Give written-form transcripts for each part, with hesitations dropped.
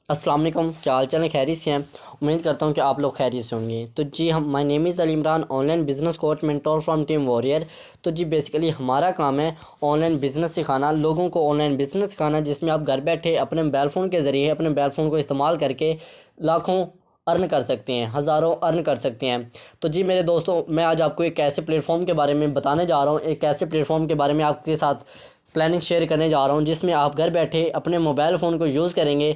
अस्सलाम वालेकुम, क्या हाल चाल है? खैरियत से हैं? उम्मीद करता हूँ कि आप लोग खैरियत से होंगे। तो जी हम my name is Ali Imran, online business coach mentor from team warrior. तो जी बेसिकली हमारा काम है ऑनलाइन बिज़नेस सिखाना, लोगों को ऑनलाइन बिज़नेस सिखाना, जिसमें आप घर बैठे अपने मोबाइल फ़ोन के ज़रिए अपने मोबाइल फ़ोन को इस्तेमाल करके लाखों अर्न कर सकते हैं, हज़ारों अर्न कर सकते हैं। तो जी मेरे दोस्तों, मैं आज आपको एक ऐसे प्लेटफॉर्म के बारे में बताने जा रहा हूँ, एक ऐसे प्लेटफॉर्म के बारे में आपके साथ प्लानिंग शेयर करने जा रहा हूँ, जिसमें आप घर बैठे अपने मोबाइल फ़ोन को यूज़ करेंगे।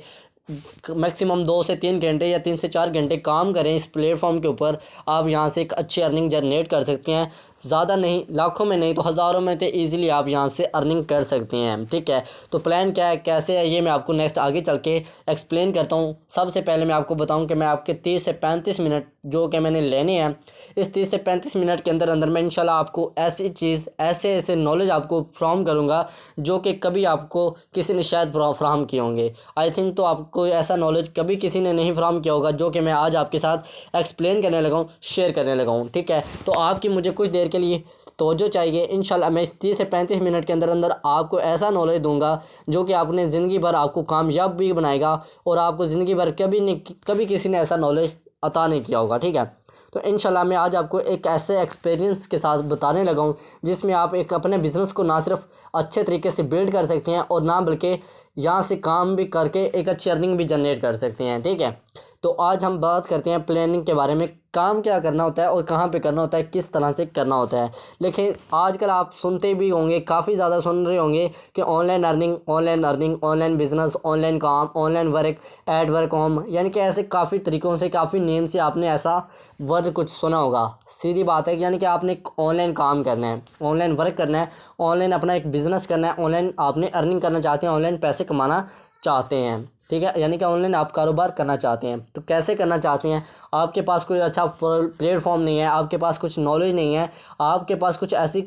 मैक्सिमम 2 से 3 घंटे या 3 से 4 घंटे काम करें इस प्लेटफॉर्म के ऊपर, आप यहाँ से एक अच्छी अर्निंग जनरेट कर सकते हैं। ज़्यादा नहीं, लाखों में नहीं तो हज़ारों में तो ईज़िली आप यहाँ से अर्निंग कर सकते हैं। ठीक है, तो प्लान क्या है, कैसे है, ये मैं आपको नेक्स्ट आगे चल के एक्सप्लेन करता हूँ। सबसे पहले मैं आपको बताऊँ कि मैं आपके 30 से 35 मिनट जो कि मैंने लेने हैं, इस 30 से 35 मिनट के अंदर अंदर मैं इंशाल्लाह आपको ऐसी चीज़, ऐसे ऐसे नॉलेज आपको फ्राहम करूँगा जो कि कभी आपको किसी ने शायद फ्राहम किए होंगे। आई थिंक तो आपको ऐसा नॉलेज कभी किसी ने नहीं फ्राहम किया होगा जो कि मैं आज आपके साथ एक्सप्लेन करने लगा हूँ, शेयर करने लगा हूँ। ठीक है, तो आपकी मुझे कुछ देर के लिए तवज्जो चाहिए। इंशाल्लाह मैं इस 30 से 35 मिनट के अंदर अंदर आपको ऐसा नॉलेज दूंगा जो कि आपने ज़िंदगी भर आपको कामयाब भी बनाएगा, और आपको ज़िंदगी भर कभी किसी ने ऐसा नॉलेज अता नहीं किया होगा। ठीक है, तो इंशाल्लाह मैं आज आपको एक ऐसे एक्सपीरियंस के साथ बताने लगा हूँ जिसमें आप एक अपने बिज़नेस को ना सिर्फ अच्छे तरीके से बिल्ड कर सकते हैं, और ना बल्कि यहाँ से काम भी करके एक अच्छी अर्निंग भी जनरेट कर सकते हैं। ठीक है, तो आज हम बात करते हैं प्लानिंग के बारे में, काम क्या करना होता है और कहाँ पे करना होता है, किस तरह से करना होता है। लेकिन आजकल आप सुनते भी होंगे, काफ़ी ज़्यादा सुन रहे होंगे कि online earning, online earning, online business, online काम, online work, ad work home, यानी कि ऐसे काफ़ी तरीक़ों से, काफ़ी नेम से आपने ऐसा वर्ड कुछ सुना होगा। सीधी बात है कि यानी कि आपने एक ऑनलाइन काम करना है, ऑनलाइन वर्क करना है, ऑनलाइन अपना एक बिज़नेस करना है, ऑनलाइन आपने अर्निंग करना चाहते हैं, ऑनलाइन पैसे कमाना चाहते हैं। ठीक है, यानी कि ऑनलाइन आप कारोबार करना चाहते हैं। तो कैसे करना चाहते हैं? आपके पास कोई अच्छा प्लेटफॉर्म नहीं है, आपके पास कुछ नॉलेज नहीं है, आपके पास कुछ ऐसी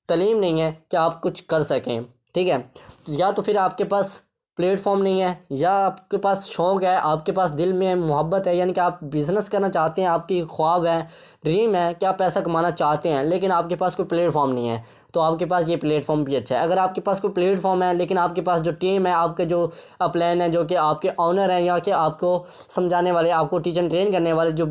तालीम नहीं है कि आप कुछ कर सकें। ठीक है, या तो फिर आपके पास प्लेटफॉर्म नहीं है, या आपके पास शौक़ है, आपके पास दिल में मोहब्बत है, यानी कि आप बिज़नेस करना चाहते हैं, आपकी ख्वाब है, ड्रीम है कि आप पैसा कमाना चाहते हैं, लेकिन आपके पास कोई प्लेटफॉर्म नहीं है। तो आपके पास ये प्लेटफॉर्म भी अच्छा है। अगर आपके पास कोई प्लेटफॉर्म है लेकिन आपके पास जो टीम है, आपके जो प्लान है, जो कि आपके ऑनर हैं, या कि आपको समझाने वाले, आपको टीच एंड ट्रेन करने वाले जो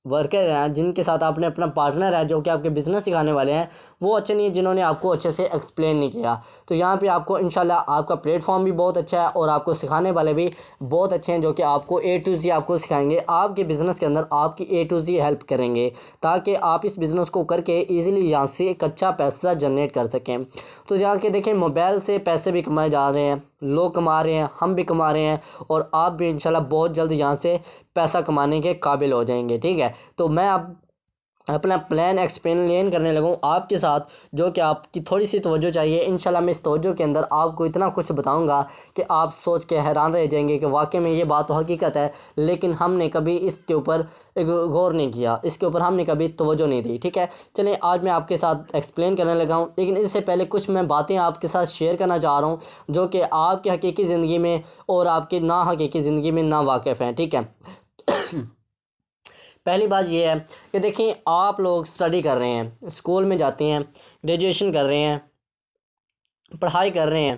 वर्कर हैं, जिनके साथ आपने अपना पार्टनर है जो कि आपके बिज़नेस सिखाने वाले हैं, वो अच्छे नहीं है, जिन्होंने आपको अच्छे से एक्सप्लेन नहीं किया। तो यहाँ पे आपको इंशाल्लाह आपका प्लेटफॉर्म भी बहुत अच्छा है, और आपको सिखाने वाले भी बहुत अच्छे हैं जो कि आपको ए टू ज़ी आपको सिखाएंगे, आपके बिज़नेस के अंदर आपकी ए टू ज़ी हेल्प करेंगे, ताकि आप इस बिज़नेस को करके ईज़िली यहाँ से एक अच्छा पैसा जनरेट कर सकें। तो यहाँ के देखें, मोबाइल से पैसे भी कमाए जा रहे हैं, लोग कमा रहे हैं, हम भी कमा रहे हैं, और आप भी इंशाल्लाह बहुत जल्द यहाँ से पैसा कमाने के काबिल हो जाएंगे। ठीक है, तो मैं अब अपना प्लान एक्सप्लेन करने लगा हूँ आपके साथ, जो कि आपकी थोड़ी सी तवज्जो चाहिए। इंशाल्लाह मैं इस तवज्जो के अंदर आपको इतना कुछ बताऊँगा कि आप सोच के हैरान रह जाएंगे कि वाकई में ये बात तो हकीकत है, लेकिन हमने कभी इसके ऊपर गौर नहीं किया, इसके ऊपर हमने कभी तवज्जो नहीं दी। ठीक है, चलिए आज मैं आपके साथ एक्सप्लेन करने लगा हूँ, लेकिन इससे पहले कुछ मैं बातें आपके साथ शेयर करना चाह रहा हूँ जो कि आपकी हकीकी ज़िंदगी में और आपकी ना हकीकी ज़िंदगी में ना वाकिफ़ हैं। ठीक है, पहली बात ये है कि देखिए, आप लोग स्टडी कर रहे हैं, स्कूल में जाते हैं, ग्रेजुएशन कर रहे हैं, पढ़ाई कर रहे हैं,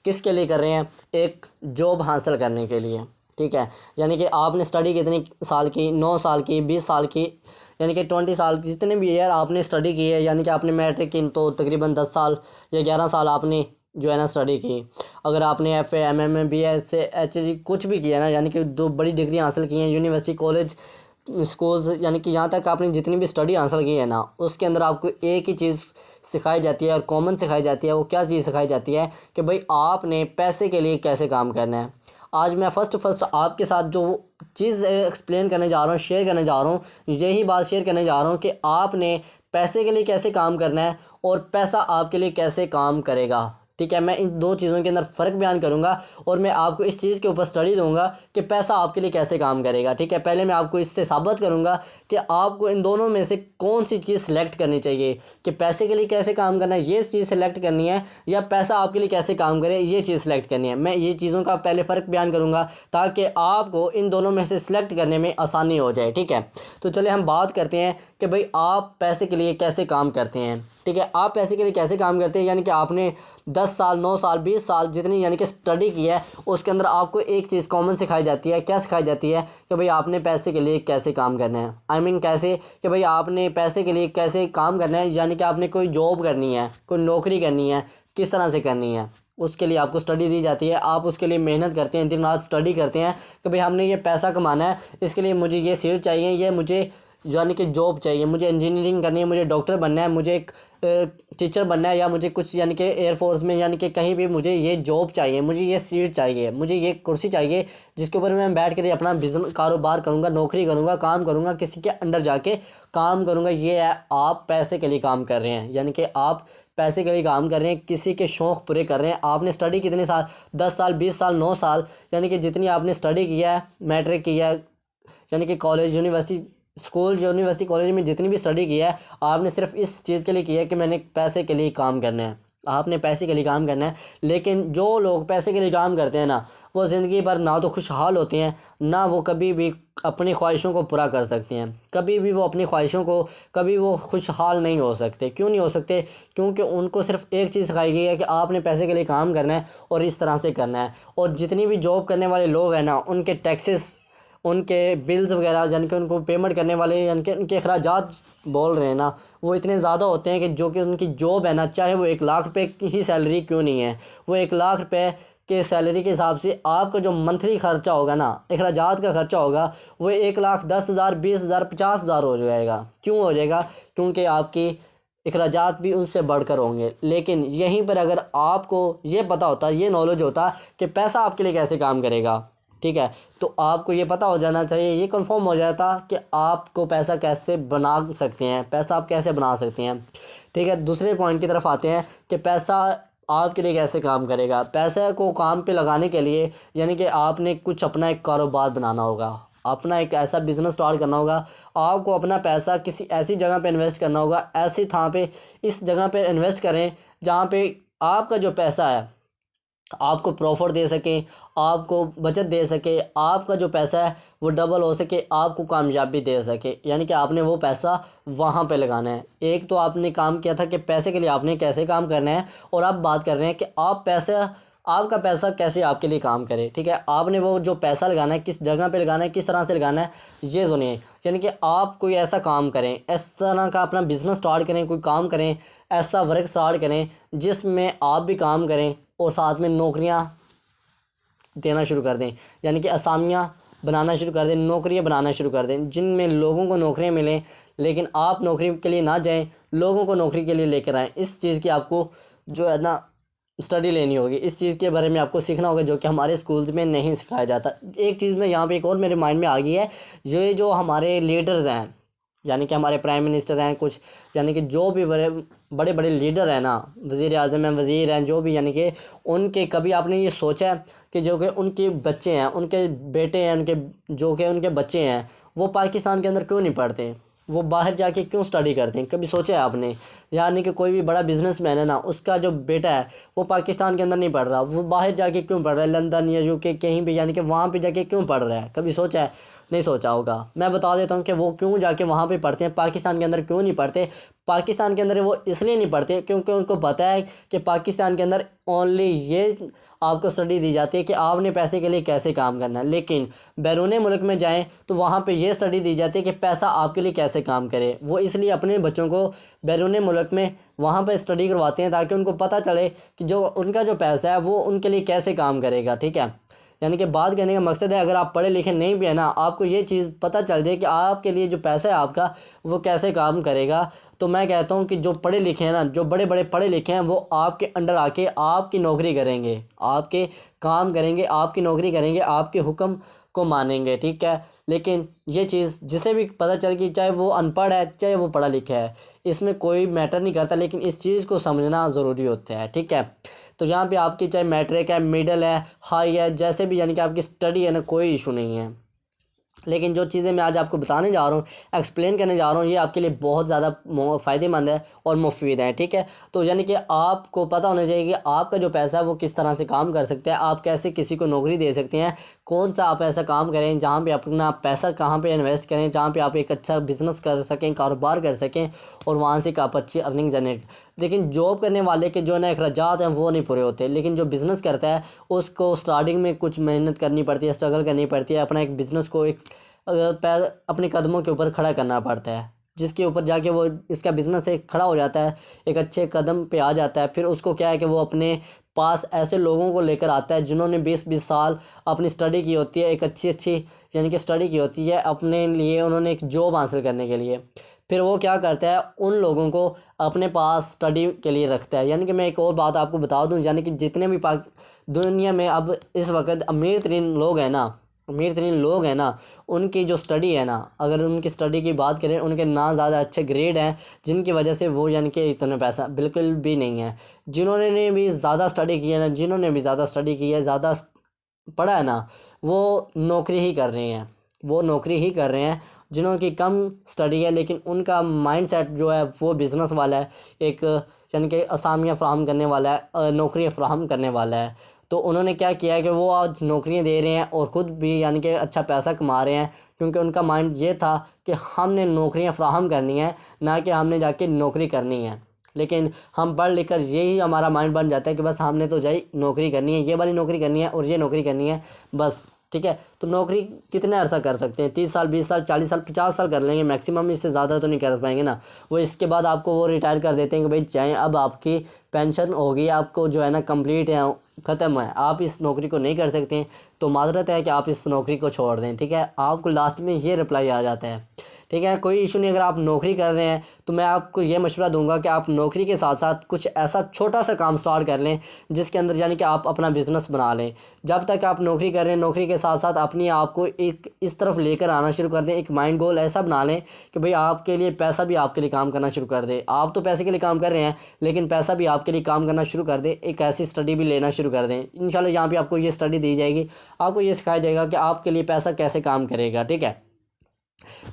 किसके लिए कर रहे हैं? एक जॉब हासिल करने के लिए। ठीक है, यानी कि आपने स्टडी कितनी साल की, 9 साल की, 20 साल की, यानी कि 20 साल, जितने भी ईयर आपने स्टडी की है, यानी कि आपने मैट्रिक की तो तकरीबन 10 साल या 11 साल आपने जो है ना स्टडी की। अगर आपने F A, M A B, S एस से एच कुछ भी किया ना, यानी कि 2 बड़ी डिग्री हासिल की हैं, यूनिवर्सिटी, कॉलेज, स्कूल्स, यानी कि यहाँ तक आपने जितनी भी स्टडी हासिल की है ना, उसके अंदर आपको एक ही चीज़ सिखाई जाती है, और कॉमन सिखाई जाती है। वो क्या चीज़ सिखाई जाती है कि भाई आपने पैसे के लिए कैसे काम करना है। आज मैं फर्स्ट आपके साथ जो चीज़ एक्सप्लेन करने जा रहा हूँ, शेयर करने जा रहा हूँ, यही बात शेयर करने जा रहा हूँ कि आपने पैसे के लिए कैसे काम करना है, और पैसा आपके लिए कैसे काम करेगा। ठीक है, मैं इन 2 चीज़ों के अंदर फ़र्क बयान करूँगा, और मैं आपको इस चीज़ के ऊपर स्टडी दूंगा कि पैसा आपके लिए कैसे काम करेगा। ठीक है, पहले मैं आपको इससे साबित करूँगा कि आपको इन दोनों में से कौन सी चीज़ सेलेक्ट करनी चाहिए, कि पैसे के लिए कैसे काम करना है ये चीज़ सेलेक्ट करनी है, या पैसा आपके लिए कैसे काम करे ये चीज़ सेलेक्ट करनी है। मैं ये चीज़ों का पहले फ़र्क बयान करूँगा ताकि आपको इन दोनों में से सेलेक्ट करने में आसानी हो जाए। ठीक है, तो चलिए हम बात करते हैं कि भाई आप पैसे के लिए कैसे काम करते हैं। ठीक है। आप पैसे के लिए कैसे काम करते हैं, यानी कि आपने 10 साल 9 साल 20 साल जितनी यानी कि स्टडी की है, उसके अंदर आपको एक चीज़ कॉमन सिखाई जाती है। क्या सिखाई जाती है कि भाई आपने पैसे के लिए कैसे काम करना है। कैसे कि भाई आपने पैसे के लिए कैसे काम करना है, यानी कि आपने कोई जॉब करनी है, कोई नौकरी करनी है, किस तरह से करनी है, उसके लिए आपको स्टडी दी जाती है। आप उसके लिए मेहनत करते हैं, दिन रात स्टडी करते हैं कि भाई हमने ये पैसा कमाना है, इसके लिए मुझे ये सीट चाहिए, ये मुझे यानी कि जॉब चाहिए, मुझे इंजीनियरिंग करनी है, मुझे डॉक्टर बनना है, मुझे एक टीचर बनना है, या मुझे कुछ यानी कि एयरफोर्स में यानी कि कहीं भी मुझे ये जॉब चाहिए, मुझे ये सीट चाहिए, मुझे ये कुर्सी चाहिए जिसके ऊपर मैं बैठ कर अपना बिजनेस कारोबार करूँगा, नौकरी करूँगा, काम करूँगा, किसी के अंडर जाके काम करूँगा। ये है आप पैसे के लिए काम कर रहे हैं, यानी कि आप पैसे के लिए काम कर रहे हैं, किसी के शौक़ पूरे कर रहे हैं। आपने स्टडी कितने साल, 10 साल 20 साल 9 साल, यानी कि जितनी आपने स्टडी किया है, मैट्रिक किया है, यानी कि college university school university college में जितनी भी स्टडी की है, आपने सिर्फ इस चीज़ के लिए की है कि मैंने पैसे के लिए काम करना है, आपने पैसे के लिए काम करना है। लेकिन जो लोग पैसे के लिए काम करते हैं ना, वो ज़िंदगी भर ना तो खुशहाल होते हैं, ना वो कभी भी अपनी ख्वाहिशों को पूरा कर सकते हैं। कभी भी वो अपनी ख्वाहिशों को कभी वो खुशहाल नहीं हो सकते। क्यों नहीं हो सकते? क्योंकि उनको सिर्फ एक चीज़ सिखाई गई है कि आपने पैसे के लिए काम करना है और इस तरह से करना है। और जितनी भी जॉब करने वाले लोग हैं ना, उनके टैक्सेस, उनके बिल्स वगैरह, यानी कि उनको पेमेंट करने वाले, यानी कि उनके अखराजात बोल रहे हैं ना, वो इतने ज़्यादा होते हैं कि जो कि उनकी जॉब है ना, चाहे वो 1 लाख रुपए की ही सैलरी क्यों नहीं है, वो 1 लाख रुपए के सैलरी के हिसाब से आपका जो मंथली ख़र्चा होगा ना, अखराजात का ख़र्चा होगा, वो 1,10,000 20,000 50,000 हो जाएगा। क्यों हो जाएगा? क्योंकि आपकी अखराजात भी उससे बढ़कर होंगे। लेकिन यहीं पर अगर आपको ये पता होता, ये नॉलेज होता कि पैसा आपके लिए कैसे काम करेगा, ठीक है, तो आपको ये पता हो जाना चाहिए, ये कंफर्म हो जाता कि आपको पैसा कैसे बना सकते हैं, पैसा आप कैसे बना सकते हैं। ठीक है, दूसरे पॉइंट की तरफ आते हैं कि पैसा आपके लिए कैसे काम करेगा। पैसे को काम पे लगाने के लिए यानी कि आपने कुछ अपना एक कारोबार बनाना होगा, अपना एक ऐसा बिज़नेस स्टार्ट करना होगा। आपको अपना पैसा किसी ऐसी जगह पे इन्वेस्ट करना होगा, ऐसी थां पे, इस जगह पे इन्वेस्ट करें जहाँ पे आपका जो पैसा है आपको प्रॉफिट दे सके, आपको बचत दे सके, आपका जो पैसा है वो डबल हो सके, आपको कामयाबी दे सके। यानी कि आपने वो पैसा वहाँ पे लगाना है। एक तो आपने काम किया था कि पैसे के लिए आपने कैसे काम करना है, और अब बात कर रहे हैं कि आप पैसा, आपका पैसा कैसे आपके लिए काम करे। ठीक है, आपने वो जो पैसा लगाना है किस जगह पे लगाना है, किस तरह से लगाना है, ये सुनिए। यानी कि आप कोई ऐसा काम करें, इस तरह का अपना बिज़नेस स्टार्ट करें, कोई काम करें, ऐसा वर्क स्टार्ट करें जिसमें आप भी काम करें और साथ में नौकरियां देना शुरू कर दें। यानी कि असामियां बनाना शुरू कर दें, नौकरियां बनाना शुरू कर दें जिनमें लोगों को नौकरियां मिलें, लेकिन आप नौकरी के लिए ना जाएं, लोगों को नौकरी के लिए लेकर आएँ। इस चीज़ की आपको जो है ना स्टडी लेनी होगी, इस चीज़ के बारे में आपको सीखना होगा, जो कि हमारे स्कूल्स में नहीं सिखाया जाता। एक चीज़ में यहाँ पे एक और मेरे माइंड में आ गई है, ये जो हमारे लीडर्स हैं, यानी कि हमारे प्राइम मिनिस्टर हैं कुछ, यानी कि जो भी बड़े बड़े बड़े लीडर हैं ना, वज़ीर आज़म हैं, वज़ीर हैं, जो भी, यानी कि उनके कभी आपने ये सोचा है कि जो कि उनके बच्चे हैं, उनके बेटे हैं, उनके जो कि उनके बच्चे हैं, वो पाकिस्तान के अंदर क्यों नहीं पढ़ते, वो बाहर जाके क्यों स्टडी करते हैं? कभी सोचा है आपने? यानी कि कोई भी बड़ा बिजनेसमैन है ना, उसका जो बेटा है वो पाकिस्तान के अंदर नहीं पढ़ रहा, वो बाहर जाके क्यों पढ़ रहा है, लंदन या यूके कहीं भी, यानी कि वहाँ पे जाके क्यों पढ़ रहा है? कभी सोचा है? नहीं सोचा होगा। मैं बता देता हूँ कि वो क्यों जाके वहाँ पे पढ़ते हैं, पाकिस्तान के अंदर क्यों नहीं पढ़ते। पाकिस्तान के अंदर वो इसलिए नहीं पढ़ते क्योंकि उनको पता है कि पाकिस्तान के अंदर ओनली ये आपको स्टडी दी जाती है कि आपने पैसे के लिए कैसे काम करना है। लेकिन बैरून मुल्क में जाएं तो वहाँ पे ये स्टडी दी जाती है कि पैसा आपके लिए कैसे काम करे। वो इसलिए अपने बच्चों को बैरून मुल्क में वहाँ पे स्टडी करवाते हैं ताकि उनको पता चले कि जो उनका जो पैसा है वो उनके लिए कैसे काम करेगा। ठीक है, यानी कि बात कहने का मकसद है, अगर आप पढ़े लिखे नहीं भी है ना, आपको ये चीज़ पता चल जाए कि आपके लिए जो पैसा है आपका वो कैसे काम करेगा, तो मैं कहता हूँ कि जो पढ़े लिखे हैं ना, जो बड़े बड़े पढ़े लिखे हैं, वो आपके अंडर आके आपकी नौकरी करेंगे, आपके काम करेंगे, आपकी नौकरी करेंगे, आपके हुक्म को मानेंगे। ठीक है, लेकिन ये चीज़ जिसे भी पता चल कि चाहे वो अनपढ़ है चाहे वो पढ़ा लिखा है, इसमें कोई मैटर नहीं करता, लेकिन इस चीज़ को समझना ज़रूरी होता है। ठीक है, तो यहाँ पे आपकी चाहे मैट्रिक है, मिडल है, हाई है, जैसे भी, यानी कि आपकी स्टडी है ना, कोई इशू नहीं है। लेकिन जो चीज़ें मैं आज आपको बताने जा रहा हूँ, एक्सप्लेन करने जा रहा हूँ, ये आपके लिए बहुत ज़्यादा फ़ायदेमंद है और मुफीद है। ठीक है, तो यानी कि आपको पता होना चाहिए कि आपका जो पैसा है वो किस तरह से काम कर सकता है, आप कैसे किसी को नौकरी दे सकते हैं, कौन सा आप ऐसा काम करें जहाँ पे अपना पैसा कहाँ पे इन्वेस्ट करें, जहाँ पे आप एक अच्छा बिज़नेस कर सकें, कारोबार कर सकें और वहाँ से आप अच्छी अर्निंग जनरेट। लेकिन जॉब करने वाले के जो है ना अखराजात हैं वो नहीं पूरे होते, लेकिन जो बिज़नेस करता है उसको स्टार्टिंग में कुछ मेहनत करनी पड़ती है, स्ट्रगल करनी पड़ती है, अपना एक बिज़नेस को एक पैर अपने कदमों के ऊपर खड़ा करना पड़ता है, जिसके ऊपर जाके वो इसका बिज़नेस एक खड़ा हो जाता है, एक अच्छे कदम पे आ जाता है। फिर उसको क्या है कि वो अपने पास ऐसे लोगों को लेकर आता है जिन्होंने 20-20 साल अपनी स्टडी की होती है, एक अच्छी यानी कि स्टडी की होती है अपने लिए, उन्होंने एक जॉब हासिल करने के लिए। फिर वो क्या करता है, उन लोगों को अपने पास स्टडी के लिए रखता है। यानी कि मैं एक और बात आपको बता दूं, यानी कि जितने भी दुनिया में अब इस वक्त अमीर तरीन लोग हैं ना, उनकी जो स्टडी है ना, अगर उनकी स्टडी की बात करें, उनके ना ज़्यादा अच्छे ग्रेड हैं जिनकी वजह से वो यानी कि इतना पैसा बिल्कुल भी नहीं है। जिन्होंने भी ज़्यादा स्टडी की है ना, जिन्होंने भी ज़्यादा स्टडी की है, ज़्यादा पढ़ा है ना, वो नौकरी ही कर रहे हैं, वो नौकरी ही कर रहे हैं। जिन्होंने कम स्टडी है लेकिन उनका माइंडसेट जो है वो बिज़नेस वाला है, एक यानी कि असामियाँ फ़राहम करने वाला है, नौकरियाँ फ़राहम करने वाला है। तो उन्होंने क्या किया है कि वो आज नौकरियाँ दे रहे हैं और ख़ुद भी यानी कि अच्छा पैसा कमा रहे हैं, क्योंकि उनका माइंड ये था कि हमने नौकरियाँ फ़राहम करनी है, ना कि हमने जाके नौकरी करनी है। लेकिन हम पढ़ लिख कर यही हमारा माइंड बन जाता है कि बस हमने तो जाई नौकरी करनी है, ये वाली नौकरी करनी है और ये नौकरी करनी है बस। ठीक है, तो नौकरी कितने अर्सा कर सकते हैं, 30 साल, 20 साल, 40 साल, 50 साल कर लेंगे मैक्सिमम, इससे ज़्यादा तो नहीं कर पाएंगे ना। वो इसके बाद आपको वो रिटायर कर देते हैं कि भाई चाहे अब आपकी पेंशन होगी, आपको जो है ना कंप्लीट है, ख़त्म है, आप इस नौकरी को नहीं कर सकते हैं, तो माजरत है कि आप इस नौकरी को छोड़ दें। ठीक है, आपको लास्ट में ये रिप्लाई आ जाता है। ठीक है, कोई इशू नहीं। अगर आप नौकरी कर रहे हैं तो मैं आपको ये मशवरा दूंगा कि आप नौकरी के साथ साथ कुछ ऐसा छोटा सा काम स्टार्ट कर लें जिसके अंदर यानी कि आप अपना बिज़नेस बना लें। जब तक आप नौकरी कर रहे हैं, नौकरी के साथ साथ अपनी आप को एक इस तरफ लेकर आना शुरू कर दें, एक माइंड गोल ऐसा बना लें कि भाई आपके लिए पैसा भी आपके लिए काम करना शुरू कर दे। आप तो पैसे के लिए काम कर रहे हैं लेकिन पैसा भी आपके लिए काम करना शुरू कर दे, एक ऐसी स्टडी भी लेना शुरू कर दें। इंशाल्लाह यहाँ पे आपको ये स्टडी दी जाएगी, आपको ये सिखाया जाएगा कि आपके लिए पैसा कैसे काम करेगा। ठीक है,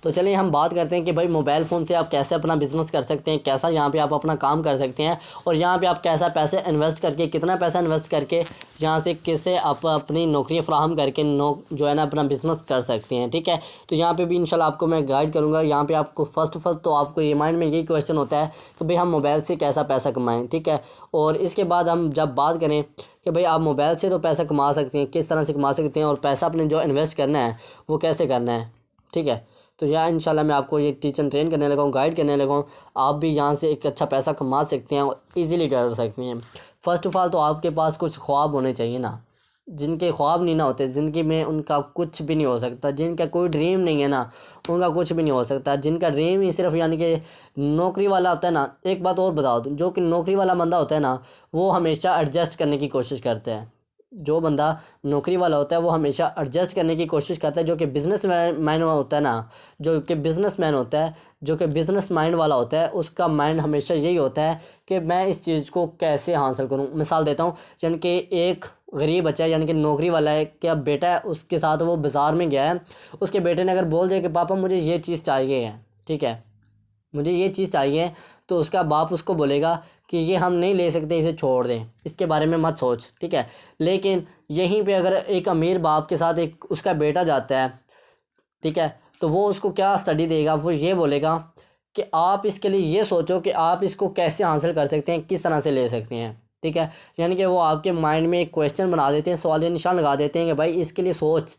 तो चलिए हम बात करते हैं कि भाई मोबाइल फ़ोन से आप कैसे अपना बिज़नेस कर सकते हैं, कैसा यहाँ पे आप अपना काम कर सकते हैं और यहाँ पे आप कैसा पैसे इन्वेस्ट करके, कितना पैसा इन्वेस्ट करके यहाँ से कैसे आप अपनी नौकरियाँ फ़राहम करके जो है ना अपना बिज़नेस कर सकते हैं। ठीक है, तो यहाँ पे भी इंशाल्लाह आपको मैं गाइड करूँगा। यहाँ पे आपको फ़र्स्ट तो आपको ये माइंड में यही क्वेश्चन होता है कि भाई हम मोबाइल से कैसा पैसा कमाएँ। ठीक है, और इसके बाद हम जब बात करें कि भाई आप मोबाइल से तो पैसा कमा सकते हैं, किस तरह से कमा सकते हैं और पैसा अपने जो इन्वेस्ट करना है वो कैसे करना है। ठीक है, तो यहाँ इंशाल्लाह मैं आपको ये टीच एंड ट्रेन करने लगा हूँ, गाइड करने लगा हूँ। आप भी यहाँ से एक अच्छा पैसा कमा सकते हैं और इजीली कर सकते हैं। फ़र्स्ट ऑफ़ ऑल तो आपके पास कुछ ख्वाब होने चाहिए ना। जिनके ख्वाब नहीं ना होते ज़िंदगी में, उनका कुछ भी नहीं हो सकता। जिनका कोई ड्रीम नहीं है ना, उनका कुछ भी नहीं हो सकता। जिनका ड्रीम ही सिर्फ यानी कि नौकरी वाला होता है ना, एक बात और बता दूँ, जो कि नौकरी वाला बंदा होता है ना, वो हमेशा एडजस्ट करने की कोशिश करता है। जो बंदा नौकरी वाला होता है वो हमेशा एडजस्ट करने की कोशिश करता है। जो कि बिज़नेस मैन होता है ना, जो कि बिज़नेसमैन होता है, जो कि बिज़नेस माइंड वाला होता है, उसका माइंड हमेशा यही होता है कि मैं इस चीज़ को कैसे हासिल करूं। मिसाल देता हूं, यानी कि एक गरीब बच्चा है, यानी कि नौकरी वाला है, क्या बेटा है, उसके साथ वो बाज़ार में गया है, उसके बेटे ने अगर बोल दिया कि पापा मुझे ये चीज़ चाहिए है, ठीक है, मुझे ये चीज़ चाहिए, तो उसका बाप उसको बोलेगा कि ये हम नहीं ले सकते, इसे छोड़ दें, इसके बारे में मत सोच। ठीक है, लेकिन यहीं पे अगर एक अमीर बाप के साथ एक उसका बेटा जाता है, ठीक है, तो वो उसको क्या स्टडी देगा, वो ये बोलेगा कि आप इसके लिए ये सोचो कि आप इसको कैसे हासिल कर सकते हैं, किस तरह से ले सकते हैं। ठीक है, यानी कि वो आपके माइंड में एक क्वेश्चन बना देते हैं, सवाल निशान लगा देते हैं कि भाई इसके लिए सोच,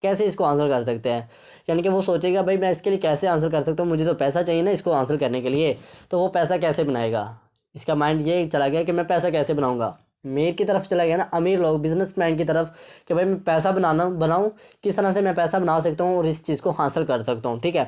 कैसे इसको हासिल कर सकते हैं। यानी कि वो सोचेगा भाई मैं इसके लिए कैसे हासिल कर सकता हूँ, मुझे तो पैसा चाहिए ना इसको हासिल करने के लिए, तो वो पैसा कैसे बनाएगा। इसका माइंड ये चला गया कि मैं पैसा कैसे बनाऊँगा, अमीर की तरफ चला गया ना, अमीर लोग बिजनेसमैन की तरफ कि भाई मैं पैसा बनाऊँ, किस तरह से मैं पैसा बना सकता हूँ और इस चीज़ को हासिल कर सकता हूँ। ठीक है,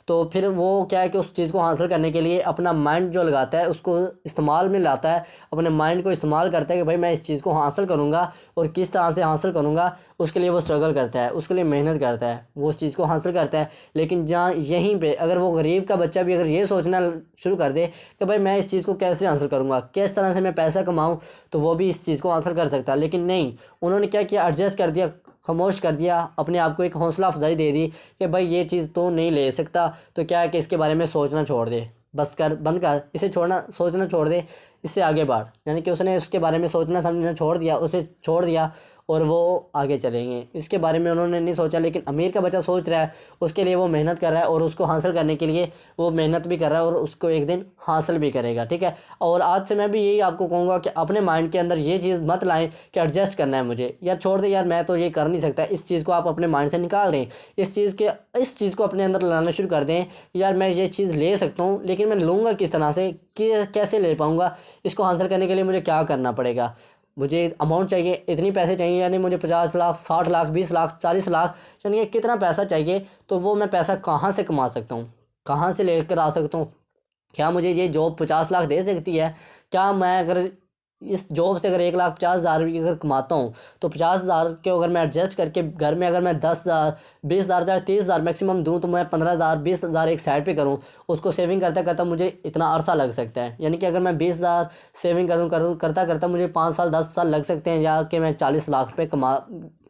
तो फिर वो क्या है कि उस चीज़ को हासिल करने के लिए अपना माइंड जो लगाता है उसको इस्तेमाल में लाता है, अपने माइंड को इस्तेमाल करता है कि भाई मैं इस चीज़ को हासिल करूँगा और किस तरह से हासिल करूँगा, उसके लिए वो स्ट्रगल करता है, उसके लिए मेहनत करता है, वो उस चीज़ को हासिल करता है। लेकिन जहाँ यहीं पर अगर वो गरीब का बच्चा भी अगर ये सोचना शुरू कर दे कि भाई मैं इस चीज़ को कैसे हासिल करूँगा, किस तरह से मैं पैसा कमाऊँ, तो वो भी इस चीज़ को हासिल कर सकता है। लेकिन नहीं, उन्होंने क्या किया, एडजस्ट कर दिया खामोश कर दिया, अपने आप को एक हौसला अफजाई दे दी कि भाई ये चीज़ तो नहीं ले सकता, तो क्या है कि इसके बारे में सोचना छोड़ दे, बस कर, बंद कर, इसे छोड़ना, सोचना छोड़ दे, इससे आगे बढ़। यानी कि उसने उसके बारे में सोचना समझना छोड़ दिया, उसे छोड़ दिया और वो आगे चलेंगे। इसके बारे में उन्होंने नहीं सोचा, लेकिन अमीर का बच्चा सोच रहा है, उसके लिए वो मेहनत कर रहा है और उसको हासिल करने के लिए वो मेहनत भी कर रहा है और उसको एक दिन हासिल भी करेगा, ठीक है। और आज से मैं भी यही आपको कहूँगा कि अपने माइंड के अंदर ये चीज़ मत लाएं कि एडजस्ट करना है मुझे, यार छोड़ दे यार, मैं तो ये कर नहीं सकता। इस चीज़ को आप अपने माइंड से निकाल दें, इस चीज़ को अपने अंदर लाना शुरू कर दें, यार मैं ये चीज़ ले सकता हूँ, लेकिन मैं लूँगा किस तरह से, कि कैसे ले पाऊँगा, इसको हासिल करने के लिए मुझे क्या करना पड़ेगा, मुझे अमाउंट चाहिए, इतनी पैसे चाहिए, यानी मुझे 50 लाख, 60 लाख, 20 लाख, 40 लाख, यानी कि कितना पैसा चाहिए, तो वो मैं पैसा कहाँ से कमा सकता हूँ, कहाँ से लेकर आ सकता हूँ। क्या मुझे ये जॉब 50 लाख दे सकती है? क्या मैं अगर इस जॉब से अगर 1,50,000 भी अगर कमाता हूँ, तो 50,000 को अगर मैं एडजस्ट करके घर में अगर मैं 10,000, 20,000, 30,000 मैक्सिमम दूँ, तो मैं 15,000, 20,000 एक साइड पे करूँ, उसको सेविंग करता करता मुझे इतना अरसा लग सकता है। यानी कि अगर मैं 20,000 सेविंग करूँ करता करता मुझे 5 साल 10 साल लग सकते हैं, या कि मैं 40 लाख रुपये कमा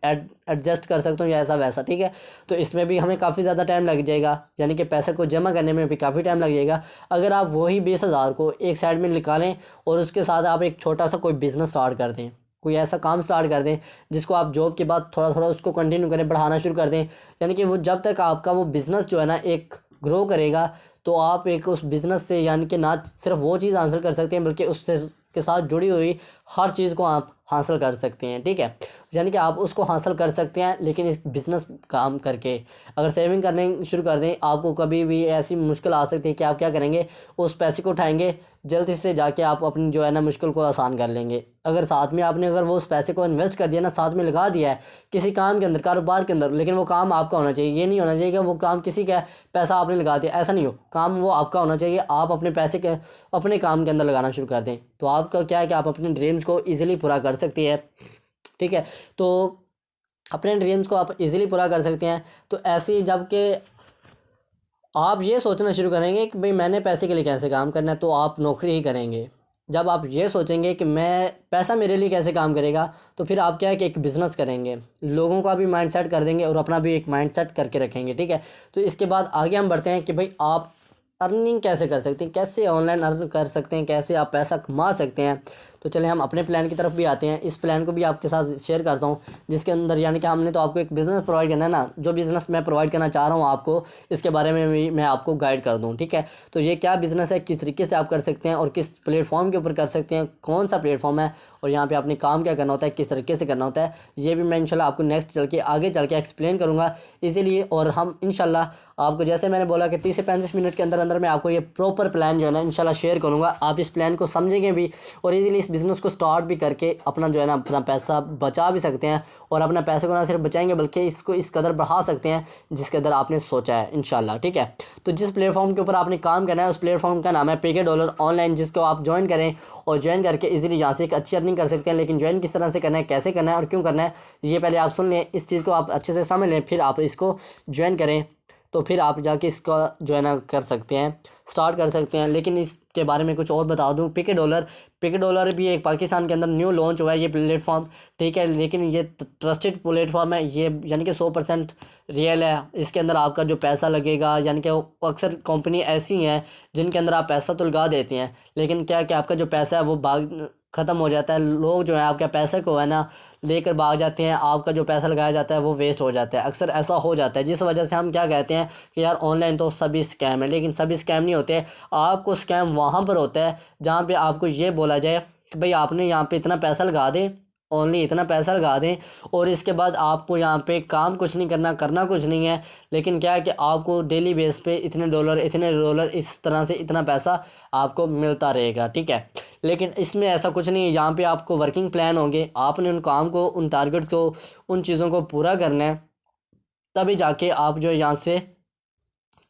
एडजस्ट कर सकता हूँ, या ऐसा वैसा, ठीक है। तो इसमें भी हमें काफ़ी ज़्यादा टाइम लग जाएगा, यानी कि पैसे को जमा करने में भी काफ़ी टाइम लग जाएगा। अगर आप वही 20,000 को एक साइड में निकालें और उसके साथ आप एक छोटा सा कोई बिज़नेस स्टार्ट कर दें, कोई ऐसा काम स्टार्ट कर दें जिसको आप जॉब के बाद थोड़ा थोड़ा उसको कंटिन्यू करें, बढ़ाना शुरू कर दें, यानी कि वो जब तक आपका वो बिज़नेस जो है ना एक ग्रो करेगा, तो आप एक उस बिज़नेस से यानी कि ना सिर्फ वो चीज़ हासिल कर सकते हैं, बल्कि उससे के साथ जुड़ी हुई हर चीज़ को आप हासिल कर सकते हैं, ठीक है। यानी कि आप उसको हासिल कर सकते हैं, लेकिन इस बिज़नेस काम करके अगर सेविंग करने शुरू कर दें, आपको कभी भी ऐसी मुश्किल आ सकती है कि आप क्या करेंगे, उस पैसे को उठाएंगे, जल्दी से जाके आप अपनी जो है ना मुश्किल को आसान कर लेंगे। अगर साथ में आपने अगर वो उस पैसे को इन्वेस्ट कर दिया ना, साथ में लगा दिया है किसी काम के अंदर, कारोबार के अंदर, लेकिन वो काम आपका होना चाहिए, ये नहीं होना चाहिए कि वो काम किसी का पैसा आपने लगा दिया, ऐसा नहीं हो, काम वो आपका होना चाहिए। आप अपने पैसे के अपने काम के अंदर लगाना शुरू कर दें, तो आपका क्या है कि आप अपने ड्रीम्स को ईजिली पूरा कर सकती है, ठीक है। तो अपने ड्रीम्स को आप इजीली पूरा कर सकते हैं। तो ऐसे ही जबकि आप ये सोचना शुरू करेंगे कि भाई मैंने पैसे के लिए कैसे काम करना है, तो आप नौकरी ही करेंगे। जब आप ये सोचेंगे कि मैं पैसा मेरे लिए कैसे काम करेगा, तो फिर आप क्या है कि एक बिज़नेस करेंगे, लोगों का भी माइंड सेट कर देंगे और अपना भी एक माइंड सेट करके रखेंगे, ठीक है। तो इसके बाद आगे हम बढ़ते हैं कि भाई आप अर्निंग कैसे कर सकते हैं, कैसे ऑनलाइन अर्न कर सकते हैं, कैसे आप पैसा कमा सकते हैं। तो चलिए हम अपने प्लान की तरफ भी आते हैं। इस प्लान को भी आपके साथ शेयर करता हूँ, जिसके अंदर यानी कि हमने तो आपको एक बिज़नेस प्रोवाइड करना है ना, जो बिज़नेस मैं प्रोवाइड करना चाह रहा हूँ आपको, इसके बारे में भी मैं आपको गाइड कर दूँ, ठीक है। तो ये क्या बिज़नेस है, किस तरीके से आप कर सकते हैं और किस प्लेटफॉर्म के ऊपर कर सकते हैं, कौन सा प्लेटफॉर्म है और यहाँ पर आपने काम क्या करना होता है, किस तरीके से करना होता है, ये भी मैं इंशाल्लाह आपको नेक्स्ट आगे चल के एक्सप्लेन करूँगा इजीली। और हम इंशाल्लाह आपको, जैसे मैंने बोला कि 30 से 35 मिनट के अंदर अंदर मैं आपको ये प्रॉपर प्लान जो है ना इंशाल्लाह शेयर करूँगा। आप इस प्लान को समझेंगे भी और इजीली इस बिज़नेस को स्टार्ट भी करके अपना जो है ना अपना पैसा बचा भी सकते हैं, और अपना पैसे को ना सिर्फ बचाएंगे बल्कि इसको इस कदर बढ़ा सकते हैं जिस कदर आपने सोचा है इंशाल्लाह, ठीक है। तो जिस प्लेटफॉर्म के ऊपर आपने काम करना है उस प्लेटफॉर्म का नाम है PK डॉलर ऑनलाइन, जिसको आप ज्वाइन करें और ज्वाइन करके इजीली यहाँ से एक अच्छी अर्निंग कर सकते हैं। लेकिन ज्वाइन किस तरह से करना है, कैसे करना है और क्यों करना है, ये पहले आप सुन लें, इस चीज़ को आप अच्छे से समझ लें, फिर आप इसको ज्वाइन करें, तो फिर आप जाके इसका जो है ना कर सकते हैं, स्टार्ट कर सकते हैं। लेकिन इसके बारे में कुछ और बता दूं, PK डॉलर भी एक पाकिस्तान के अंदर न्यू लॉन्च हुआ है ये प्लेटफॉर्म, ठीक है। लेकिन ये ट्रस्टेड प्लेटफॉर्म है, ये यानी कि 100% रियल है। इसके अंदर आपका जो पैसा लगेगा, यानी कि अक्सर कंपनी ऐसी हैं जिनके अंदर आप पैसा तो लगा देते हैं, लेकिन क्या कि आपका जो पैसा है वो ख़त्म हो जाता है। लोग जो है आपके पैसे को है ना लेकर भाग जाते हैं, आपका जो पैसा लगाया जाता है वो वेस्ट हो जाता है, अक्सर ऐसा हो जाता है। जिस वजह से हम क्या कहते हैं कि यार ऑनलाइन तो सभी स्कैम है, लेकिन सभी स्कैम नहीं होते। आपको स्कैम वहाँ पर होता है जहाँ पे आपको ये बोला जाए कि भाई आपने यहाँ पे इतना पैसा लगा दे, ओनली इतना पैसा लगा दें, और इसके बाद आपको यहाँ पे काम कुछ नहीं करना कुछ नहीं है, लेकिन क्या है कि आपको डेली बेस पे इतने डॉलर इस तरह से इतना पैसा आपको मिलता रहेगा, ठीक है। लेकिन इसमें ऐसा कुछ नहीं है, यहाँ पे आपको वर्किंग प्लान होंगे, आपने उन काम को, उन टारगेट को, उन चीज़ों को पूरा करना है, तभी जाके आप जो यहाँ से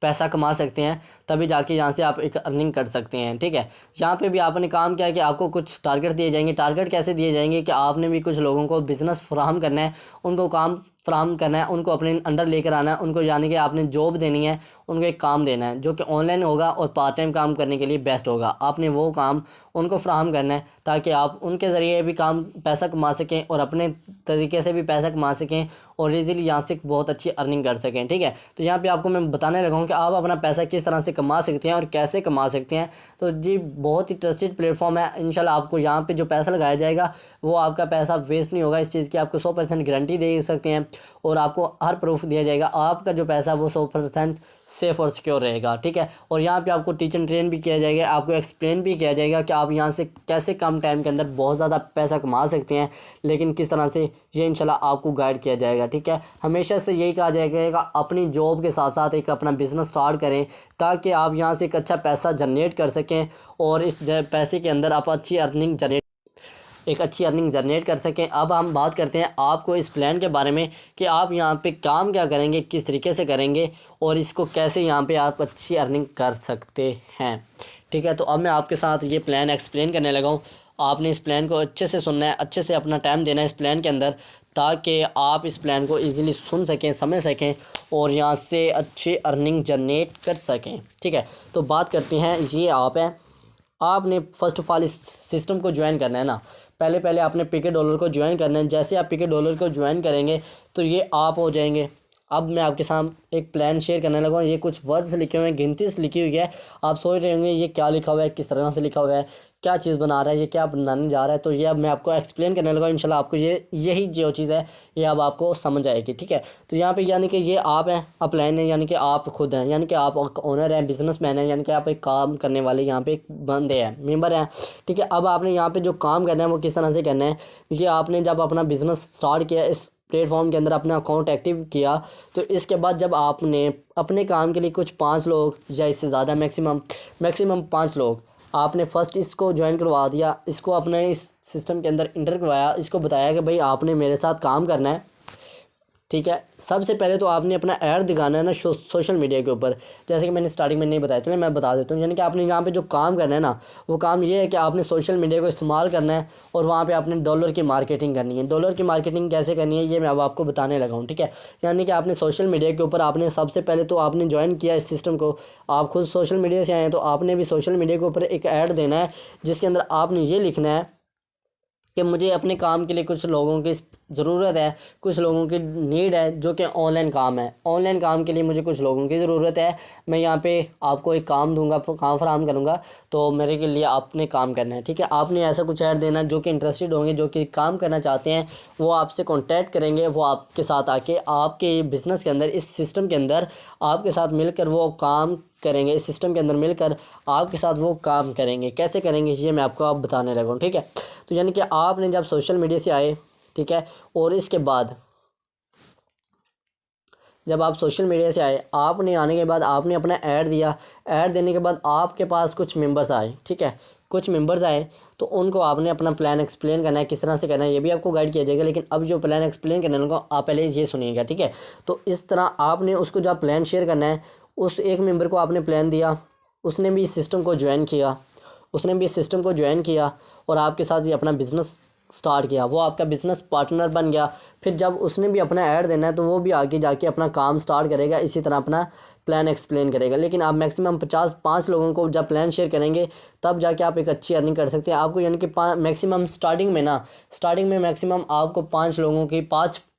पैसा कमा सकते हैं, तभी जाके यहाँ से आप एक अर्निंग कर सकते हैं, ठीक है। यहाँ पे भी आपने काम किया है कि आपको कुछ टारगेट दिए जाएंगे। टारगेट कैसे दिए जाएंगे कि आपने भी कुछ लोगों को बिज़नेस फराहम करना है, उनको काम फ्राहम करना है, उनको अपने अंडर लेकर आना है, उनको यानी कि आपने जॉब देनी है, उनको एक काम देना है जो कि ऑनलाइन होगा और पार्ट टाइम काम करने के लिए बेस्ट होगा। आपने वो काम उनको फ्राहम करना है ताकि आप उनके ज़रिए भी काम पैसा कमा सकें और अपने तरीके से भी पैसा कमा सकें और इजीली यहाँ से बहुत अच्छी अर्निंग कर सकें। ठीक है, तो यहाँ पे आपको मैं बताने लगा हूँ कि आप अपना पैसा किस तरह से कमा सकते हैं और कैसे कमा सकते हैं। तो जी बहुत ही ट्रस्टेड प्लेटफॉर्म है। इंशाल्लाह आपको यहाँ पे जो पैसा लगाया जाएगा वो आपका पैसा वेस्ट नहीं होगा, इस चीज़ की आपको 100% गारंटी दे सकते हैं और आपको हर प्रूफ दिया जाएगा। आपका जो पैसा वो 100% सेफ़ और सिक्योर रहेगा। ठीक है, और यहाँ पे आपको टीच एंड ट्रेन भी किया जाएगा, आपको एक्सप्लेन भी किया जाएगा कि आप यहाँ से कैसे कम टाइम के अंदर बहुत ज़्यादा पैसा कमा सकते हैं, लेकिन किस तरह से ये इंशाल्लाह आपको गाइड किया जाएगा। ठीक है, हमेशा से यही कहा जाएगा अपनी जॉब के साथ साथ एक अपना बिज़नेस स्टार्ट करें ताकि आप यहाँ से एक अच्छा पैसा जनरेट कर सकें और इस पैसे के अंदर आप अच्छी अर्निंग जनरेट कर सकें। अब हम बात करते हैं आपको इस प्लान के बारे में कि आप यहाँ पे काम क्या करेंगे, किस तरीके से करेंगे और इसको कैसे यहाँ पे आप अच्छी अर्निंग कर सकते हैं। ठीक है, तो अब मैं आपके साथ ये प्लान एक्सप्लेन करने लगा हूँ। आपने इस प्लान को अच्छे से सुनना है, अच्छे से अपना टाइम देना है इस प्लान के अंदर ताकि आप इस प्लान को ईज़िली सुन सकें, समझ सकें और यहाँ से अच्छी अर्निंग जनरेट कर सकें। ठीक है, तो बात करते हैं, ये आप है, आपने फ़र्स्ट ऑफ़ ऑल इस सिस्टम को ज्वाइन करना है ना। पहले आपने पीके डॉलर को ज्वाइन करना है। जैसे आप पीके डॉलर को ज्वाइन करेंगे तो ये आप हो जाएंगे। अब मैं आपके साथ एक प्लान शेयर करने लगा हूँ। ये कुछ वर्ड्स लिखे हुए हैं, गिनती से लिखी हुई है। आप सोच रहे होंगे ये क्या लिखा हुआ है, किस तरह से लिखा हुआ है, क्या चीज़ बना रहा है, ये क्या बनाने जा रहा है। तो ये अब मैं आपको एक्सप्लेन करने लगा हूँ। इंशाल्लाह आपको यही जो चीज़ है ये अब आपको समझ आएगी। ठीक है, तो यहाँ पे यानी कि ये आप हैं, अपलाइन है, यानी कि आप खुद हैं, यानी कि आप ओनर हैं, बिजनेसमैन हैं, यानी कि आप एक काम करने वाले यहाँ पे एक बंदे हैं, मेंबर हैं। ठीक है, अब आपने यहाँ पे जो काम करना है वो किस तरह से करना है। ये आपने जब अपना बिज़नेस स्टार्ट किया, इस प्लेटफॉर्म के अंदर अपना अकाउंट एक्टिव किया, तो इसके बाद जब आपने अपने काम के लिए कुछ 5 लोग या इससे ज़्यादा मैक्सिमम 5 लोग आपने फ़र्स्ट इसको ज्वाइन करवा दिया, इसको अपने इस सिस्टम के अंदर इंटर करवाया, इसको बताया कि भाई आपने मेरे साथ काम करना है। ठीक है, सबसे पहले तो आपने अपना ऐड दिखाना है ना सोशल मीडिया के ऊपर, जैसे कि मैंने स्टार्टिंग में नहीं बताया, चलिए मैं बता देता हूँ। यानी कि आपने यहाँ पे जो काम करना है ना, वो काम ये है कि आपने सोशल मीडिया को इस्तेमाल करना है और वहाँ पे आपने डॉलर की मार्केटिंग करनी है। डॉलर की मार्केटिंग कैसे करनी है ये मैं अब आपको बताने लगा हूँ। ठीक है, यानी कि आपने सोशल मीडिया के ऊपर आपने सबसे पहले तो आपने ज्वाइन किया इस सिस्टम को, आप खुद सोशल मीडिया से आए हैं, तो आपने भी सोशल मीडिया के ऊपर एक ऐड देना है जिसके अंदर आपने ये लिखना है कि मुझे अपने काम के लिए कुछ लोगों की ज़रूरत है, कुछ लोगों की नीड है जो कि ऑनलाइन काम है। ऑनलाइन काम के लिए मुझे कुछ लोगों की ज़रूरत है। मैं यहाँ पे आपको एक काम दूंगा, काम फराहम करूँगा, तो मेरे के लिए आपने काम करना है। ठीक है, आपने ऐसा कुछ ऐड देना, जो कि इंटरेस्टेड होंगे, जो कि काम करना चाहते हैं, वो आपसे कॉन्टैक्ट करेंगे, वो आपके साथ आके आपके बिज़नेस के अंदर, इस सिस्टम के अंदर आपके साथ मिलकर वो काम करेंगे। इस सिस्टम के अंदर मिलकर आपके साथ वो काम करेंगे। कैसे करेंगे ये मैं आपको आप बताने लगा हूँ। ठीक है, तो यानी कि आपने जब सोशल मीडिया से आए, ठीक है, और इसके बाद जब आप सोशल मीडिया से आए, आपने आने के बाद आपने अपना ऐड दिया। ऐड देने के बाद आपके पास कुछ मेंबर्स आए। ठीक है, कुछ मेंबर्स आए तो उनको आपने अपना प्लान एक्सप्लेन करना है, किस तरह से करना है ये भी आपको गाइड किया जाएगा। लेकिन अब जो प्लान एक्सप्लेन करने लगा आप पहले ये सुनिएगा। ठीक है, तो इस तरह आपने उसको जब प्लान शेयर करना है, उस एक मेंबर को आपने प्लान दिया, उसने भी इस सिस्टम को ज्वाइन किया और आपके साथ ये अपना बिज़नेस स्टार्ट किया। वो आपका बिज़नेस पार्टनर बन गया। फिर जब उसने भी अपना ऐड देना है तो वो भी आगे जाके अपना काम स्टार्ट करेगा, इसी तरह अपना प्लान एक्सप्लेन करेगा। लेकिन आप मैक्सिमम 5 लोगों को जब प्लान शेयर करेंगे तब जाके आप एक अच्छी अर्निंग कर सकते हैं। आपको यानी कि मैक्सिमम स्टार्टिंग में मैक्सिमम आपको 5 लोगों की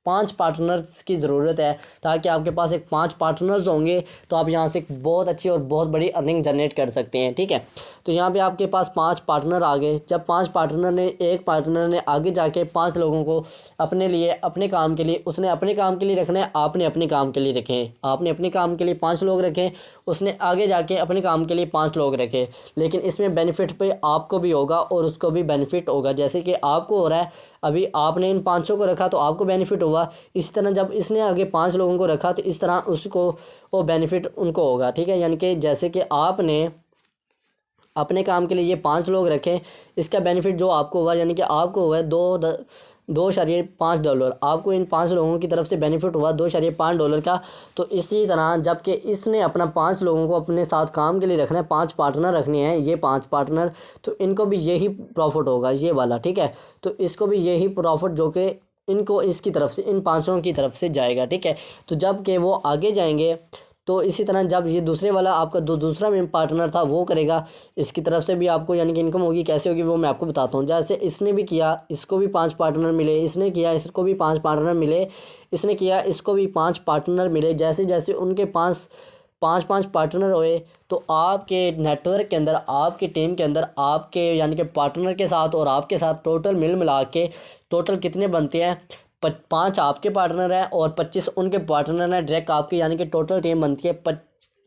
पाँच पार्टनर्स की ज़रूरत है, ताकि आपके पास एक 5 पार्टनर्स होंगे तो आप यहाँ से एक बहुत अच्छी और बहुत बड़ी अर्निंग जनरेट कर सकते हैं। ठीक है, तो यहाँ पे आपके पास 5 पार्टनर आ गए। जब 5 पार्टनर ने, एक पार्टनर ने आगे जाके 5 लोगों को अपने लिए, अपने काम के लिए, उसने अपने काम के लिए रखना है, आपने अपने काम के लिए रखें। आपने अपने काम के लिए 5 लोग रखें, उसने आगे जाके अपने काम के लिए 5 लोग रखे। लेकिन इसमें बेनिफिट पे आपको भी होगा और उसको भी बेनिफिट होगा। जैसे कि आपको हो रहा है, अभी आपने इन 500 को रखा तो आपको बेनिफिट हुआ। इसी तरह जब इसने आगे 5 लोगों को रखा तो इस तरह उसको वो बेनिफिट उनको होगा। ठीक है, यानी कि जैसे कि आपने अपने काम के लिए ये 5 लोग रखें, इसका बेनिफिट जो आपको हुआ, यानी कि आपको हुआ है $2.5। आपको इन 5 लोगों की तरफ से बेनिफिट हुआ $2.5 का। तो इसी तरह जबकि इसने अपना 5 लोगों को अपने साथ काम के लिए रखना है, 5 पार्टनर रखने हैं, ये 5 पार्टनर, तो इनको भी यही प्रॉफिट होगा, ये वाला। ठीक है, तो इसको भी यही प्रॉफिट जो कि इनको इसकी तरफ से, इन 500 की तरफ से जाएगा, ठीक है। तो जब कि वो आगे जाएंगे तो इसी तरह जब ये दूसरे वाला आपका दूसरा मेन पार्टनर था वो करेगा, इसकी तरफ से भी आपको यानी कि इनकम होगी। कैसे होगी वो मैं आपको बताता हूँ। जैसे इसने भी किया, इसको भी 5 पार्टनर मिले, इसने किया, इसको भी 5 पार्टनर मिले, इसने किया, इसको भी 5 पार्टनर मिले। जैसे जैसे उनके 5 5 पार्टनर हुए तो आपके नेटवर्क के अंदर, आपकी टीम के अंदर, आपके यानी कि पार्टनर के साथ और आपके साथ टोटल मिल मिला के टोटल कितने बनते हैं? 5 आपके पार्टनर हैं और 25 उनके पार्टनर हैं डायरेक्ट आपके, यानी कि टोटल टीम बनती है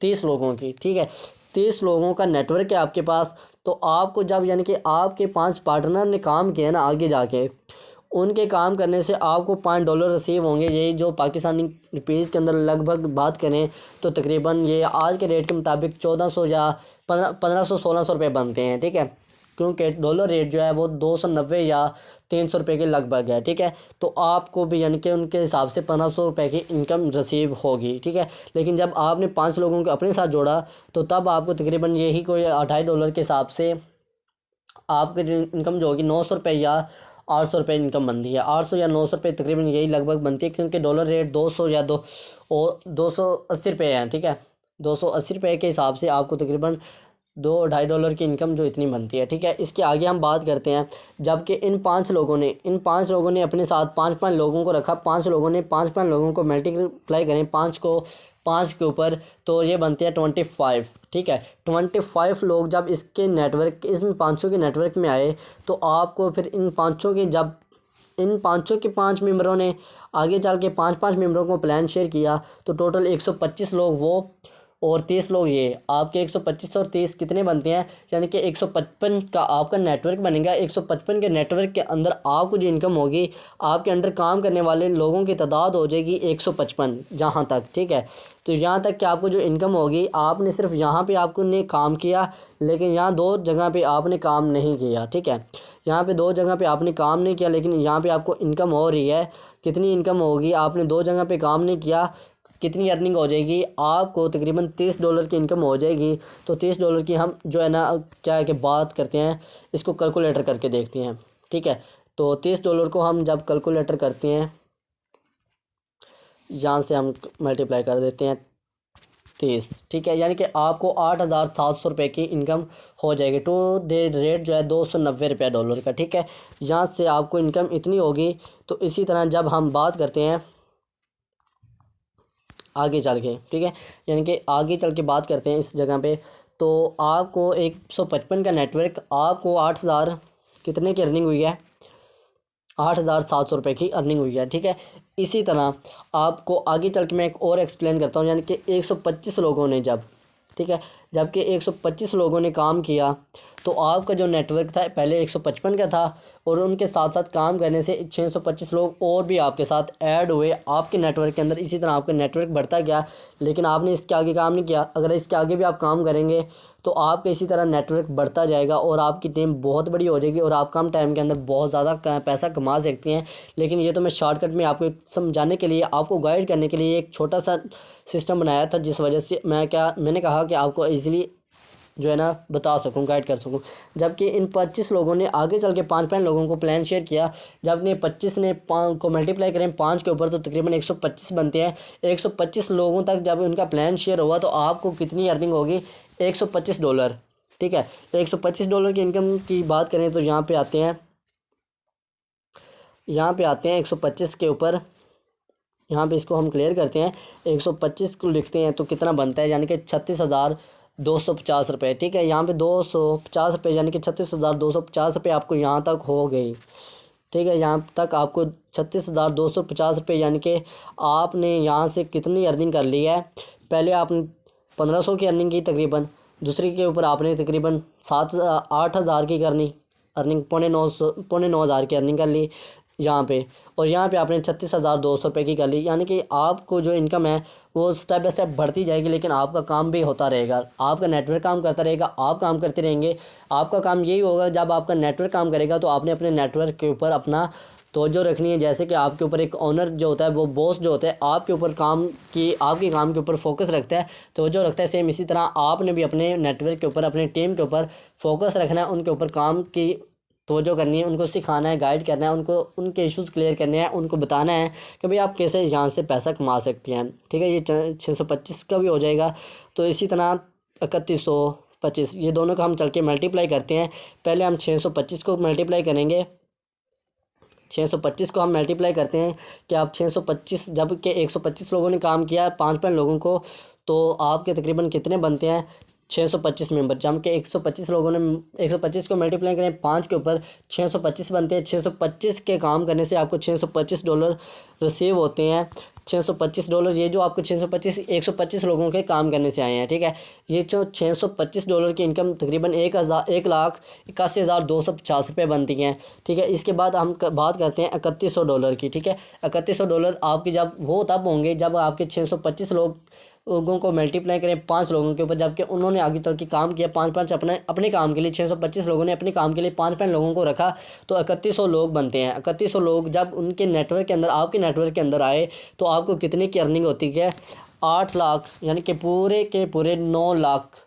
30 लोगों की, ठीक है। 30 लोगों का नेटवर्क है आपके पास। तो आपको जब यानी कि आपके 5 पार्टनर ने काम किया ना, आगे जाके उनके काम करने से आपको $5 रिसीव होंगे। यही जो पाकिस्तानी रुपीज़ के अंदर लगभग बात करें तो तकरीबन ये आज के रेट के मुताबिक 1400 या 1500-1600 रुपये बनते हैं, ठीक है। क्योंकि डॉलर रेट जो है वो 290 या 300 रुपये के लगभग है, ठीक है। तो आपको भी यानी कि उनके हिसाब से 1500 रुपये की इनकम रिसीव होगी, ठीक है। लेकिन जब आपने 5 लोगों को अपने साथ जोड़ा तो तब आपको तकरीबन यही कोई $2.5 के हिसाब से आपकी इनकम जो होगी 900 रुपये या 800 रुपये इनकम बनती है। 800 या 900 रुपये तकरीबन यही लगभग बनती है, क्योंकि डॉलर रेट 200 या 280 रुपये है, ठीक है। 280 रुपये के हिसाब से आपको तकरीबन $2-2.5 की इनकम जो इतनी बनती है, ठीक है। इसके आगे हम बात करते हैं। जबकि इन 5 लोगों ने अपने साथ 5-5 लोगों को रखा। 5 लोगों ने 5-5 लोगों को मल्टीप्लाई करें 5 को 5 के ऊपर तो ये बनते हैं 25, ठीक है। 25 लोग जब इसके नेटवर्क, इन 500 के नेटवर्क में आए तो आपको फिर इन 500 के, जब इन 500 के 5 मेंबरों ने आगे चल के 5-5 मेंबरों को प्लान शेयर किया तो टोटल 125 लोग वो और 30 लोग ये, आपके 125 और 30 कितने बनते हैं? यानी कि 155 का आपका नेटवर्क बनेगा। 155 के नेटवर्क के अंदर आपको जो इनकम होगी, आपके अंडर काम करने वाले लोगों की तादाद हो जाएगी 155 यहाँ तक, ठीक है। तो यहाँ तक कि आपको जो इनकम होगी, आपने सिर्फ यहाँ पे आपने काम किया, लेकिन यहाँ 2 जगह पे आपने काम नहीं किया, ठीक है। यहाँ पे 2 जगह पे आपने काम नहीं किया, लेकिन यहाँ पे आपको इनकम हो रही है। कितनी इनकम होगी? आपने 2 जगह पे काम नहीं किया, कितनी अर्निंग हो जाएगी? आपको तकरीबन $30 की इनकम हो जाएगी। तो $30 की हम जो है ना क्या है कि बात करते हैं, इसको कैलकुलेटर करके देखते हैं, ठीक है। तो $30 को हम जब कैलकुलेटर करते हैं, यहाँ से हम मल्टीप्लाई कर देते हैं 30, ठीक है। यानी कि आपको 8,700 रुपये की इनकम हो जाएगी। तो रेट जो है $290 का, ठीक है। यहाँ से आपको इनकम इतनी होगी। तो इसी तरह जब हम बात करते हैं आगे चल के, ठीक है, यानी कि आगे चल के बात करते हैं इस जगह पे, तो आपको 155 का नेटवर्क, आपको 8,000 कितने की अर्निंग हुई है? 8,700 रुपये की अर्निंग हुई है, ठीक है। इसी तरह आपको आगे चल के मैं एक और एक्सप्लेन करता हूँ। यानी कि 125 लोगों ने जब, ठीक है, जबकि 125 लोगों ने काम किया तो आपका जो नेटवर्क था पहले 155 का था और उनके साथ साथ काम करने से 625 लोग और भी आपके साथ ऐड हुए आपके नेटवर्क के अंदर। इसी तरह आपका नेटवर्क बढ़ता गया, लेकिन आपने इसके आगे काम नहीं किया। अगर इसके आगे भी आप काम करेंगे तो आपका इसी तरह नेटवर्क बढ़ता जाएगा और आपकी टीम बहुत बड़ी हो जाएगी और आप कम टाइम के अंदर बहुत ज़्यादा पैसा कमा सकते हैं। लेकिन ये तो मैं शॉर्टकट में आपको समझाने के लिए, आपको गाइड करने के लिए एक छोटा सा सिस्टम बनाया था, जिस वजह से मैंने कहा कि आपको ईज़िली जो है ना बता सकूं, गाइड कर सकूं। जबकि इन 25 लोगों ने आगे चल के 5-5 लोगों को प्लान शेयर किया। जब ने 25 ने 5 को मल्टीप्लाई करें 5 के ऊपर तो तकरीबन 125 बनते हैं। 125 लोगों तक जब उनका प्लान शेयर हुआ तो आपको कितनी अर्निंग होगी? $125, ठीक है। $125 की इनकम की बात करें तो यहाँ पे आते हैं 125 के ऊपर। यहाँ पे इसको हम क्लियर करते हैं, 125 को लिखते हैं तो कितना बनता है? यानी कि 36,250 रुपये, ठीक है। यहाँ पे 250 रुपये यानी कि 36,250 रुपये आपको यहाँ तक हो गई, ठीक है। यहाँ तक आपको 36,250 रुपये यानी कि आपने यहाँ से कितनी अर्निंग कर ली है? पहले आपने 1500 की अर्निंग की तकरीबन, दूसरी के ऊपर आपने तकरीबन 8,000 की करनी अर्निंग, 9,500 की अर्निंग कर ली यहाँ पे, और यहाँ पे आपने 36,200 रुपये की कर ली। यानी कि आपको जो इनकम है वो स्टेप बाय स्टेप बढ़ती जाएगी, लेकिन आपका काम भी होता रहेगा, आपका नेटवर्क काम करता रहेगा, आप काम करते रहेंगे। आपका काम यही होगा, जब आपका नेटवर्क काम करेगा तो आपने अपने नेटवर्क के ऊपर अपना तवज्जो रखनी है। जैसे कि आपके ऊपर एक ओनर जो होता है, वो बॉस जो होता है, आपके ऊपर आपके काम के ऊपर फोकस रखता है, तवज्जो रखता है। सेम इसी तरह आपने भी अपने नेटवर्क के ऊपर, अपने टीम के ऊपर फोकस रखना है, उनके ऊपर काम की तवज्जो करनी है, उनको सिखाना है, गाइड करना है, उनको उनके इश्यूज़ क्लियर करने हैं, उनको बताना है कि भाई आप कैसे यहाँ से पैसा कमा सकते हैं। ठीक है, ये 625 का भी हो जाएगा। तो इसी तरह 3125 ये दोनों का हम चल के मल्टीप्लाई करते हैं। पहले हम 625 को मल्टीप्लाई करेंगे, 625 को हम मल्टीप्लाई करते हैं कि आप 625 जब के 125 लोगों ने काम किया 5 लोगों को, तो आपके तकरीबन कितने बनते हैं 625 मेंबर। जब के 125 लोगों ने 125 को मल्टीप्लाई करें 5 के ऊपर 625 बनते हैं। 625 के काम करने से आपको $625 रिसीव होते हैं। $625 ये जो आपको 625 125 लोगों के काम करने से आए हैं। ठीक है, ये जो $625 की इनकम तकरीबन 1,81,250 रुपये बनती हैं। ठीक है, इसके बाद हम बात करते हैं $3100 की। ठीक है, $3100 आपकी जब वो तब होंगे जब आपके 625 लोगों को मल्टीप्लाई करें 5 लोगों के ऊपर, जबकि उन्होंने आगे चल के काम किया 5 अपने काम के लिए। 625 लोगों ने अपने काम के लिए 5 लोगों को रखा, तो 3100 लोग बनते हैं। 3100 लोग जब उनके नेटवर्क के अंदर आपके नेटवर्क के अंदर आए तो आपको कितने की अर्निंग होती है 8 लाख, यानी कि पूरे के पूरे 9 लाख।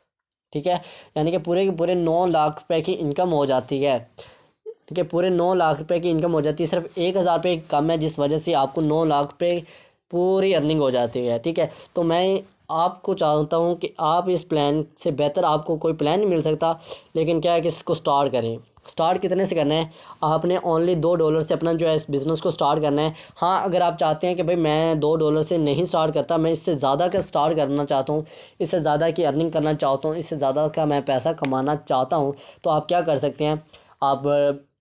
ठीक है, यानी कि पूरे के पूरे 9 लाख रुपये की इनकम हो जाती है। ठीक है, पूरे 9 लाख रुपये की इनकम हो जाती है। सिर्फ 1000 रुपये कम है जिस वजह से आपको 9 लाख रुपये पूरी अर्निंग हो जाती है। ठीक है, तो मैं आपको चाहता हूँ कि आप इस प्लान से बेहतर आपको कोई प्लान नहीं मिल सकता, लेकिन क्या है कि इसको स्टार्ट करें। स्टार्ट कितने से करना है, आपने ओनली $2 से अपना जो है इस बिज़नेस को स्टार्ट करना है। हाँ, अगर आप चाहते हैं कि भाई मैं $2 से नहीं स्टार्ट करता, मैं इससे ज़्यादा का स्टार्ट करना चाहता हूँ, इससे ज़्यादा की अर्निंग करना चाहता हूँ, इससे ज़्यादा का मैं पैसा कमाना चाहता हूँ, तो आप क्या कर सकते हैं, आप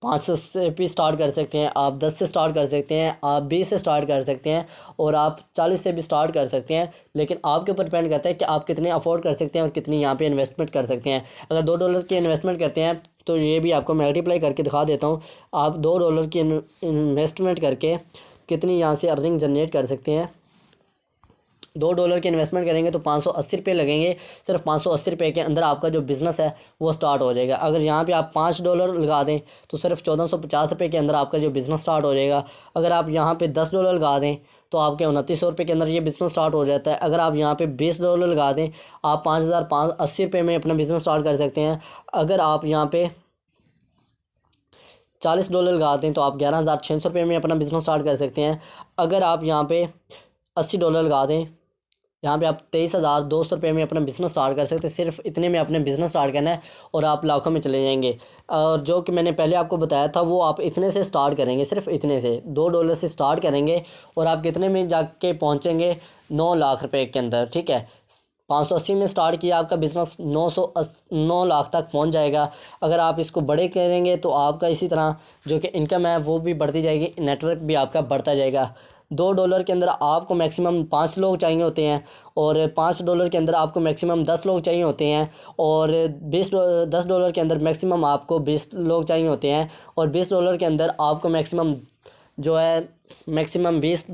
500 से भी स्टार्ट कर सकते हैं, आप 10 से स्टार्ट कर सकते हैं, आप 20 से स्टार्ट कर सकते हैं, और आप 40 से भी स्टार्ट कर सकते हैं। लेकिन आपके ऊपर डिपेंड करता है कि आप कितने अफोर्ड कर सकते हैं और कितनी यहाँ पे इन्वेस्टमेंट कर सकते हैं। अगर $2 की इन्वेस्टमेंट करते हैं तो ये भी आपको मल्टीप्लाई करके दिखा देता हूँ। आप $2 की इन्वेस्टमेंट करके कितनी यहाँ से अर्निंग जनरेट कर सकते हैं। $2 की इन्वेस्टमेंट करेंगे तो 580 रुपये लगेंगे। सिर्फ 580 रुपये के अंदर आपका जो बिज़नेस है वो स्टार्ट हो जाएगा। अगर यहाँ पे आप $5 लगा दें तो सिर्फ 1450 रुपये के अंदर आपका जो बिज़नेस स्टार्ट हो जाएगा। अगर आप यहाँ पे $10 लगा दें तो आपके 2900 रुपये के अंदर ये बिज़नेस स्टार्ट हो जाता है। अगर आप यहाँ पे $20 लगा दें, आप 5580 रुपये में अपना बिज़नेस स्टार्ट कर सकते हैं। अगर आप यहाँ पे $40 लगाते हैं तो आप 11,600 रुपये में अपना बिज़नेस स्टार्ट कर सकते हैं। अगर आप यहाँ पे $80 लगा दें, यहाँ पे आप 23,200 रुपये में अपना बिज़नेस स्टार्ट कर सकते हैं। सिर्फ इतने में अपने बिज़नेस स्टार्ट करना है और आप लाखों में चले जाएंगे। और जो कि मैंने पहले आपको बताया था वो आप इतने से स्टार्ट करेंगे, सिर्फ इतने से $2 से स्टार्ट करेंगे और आप कितने में जाके पहुँचेंगे 9 लाख रुपये के अंदर। ठीक है, 580 में स्टार्ट किया, आपका बिज़नेस 9 लाख तक पहुंच जाएगा। अगर आप इसको बड़े करेंगे तो आपका इसी तरह जो कि इनकम है वो भी बढ़ती जाएगी, नेटवर्क भी आपका बढ़ता जाएगा। $2 के अंदर आपको मैक्सिमम 5 लोग चाहिए होते हैं, और $5 के अंदर आपको मैक्सिमम 10 लोग चाहिए होते हैं, और $10 के अंदर मैक्सिमम आपको 20 लोग चाहिए होते हैं, और $20 के अंदर आपको मैक्सिमम जो है मैक्सिमम $20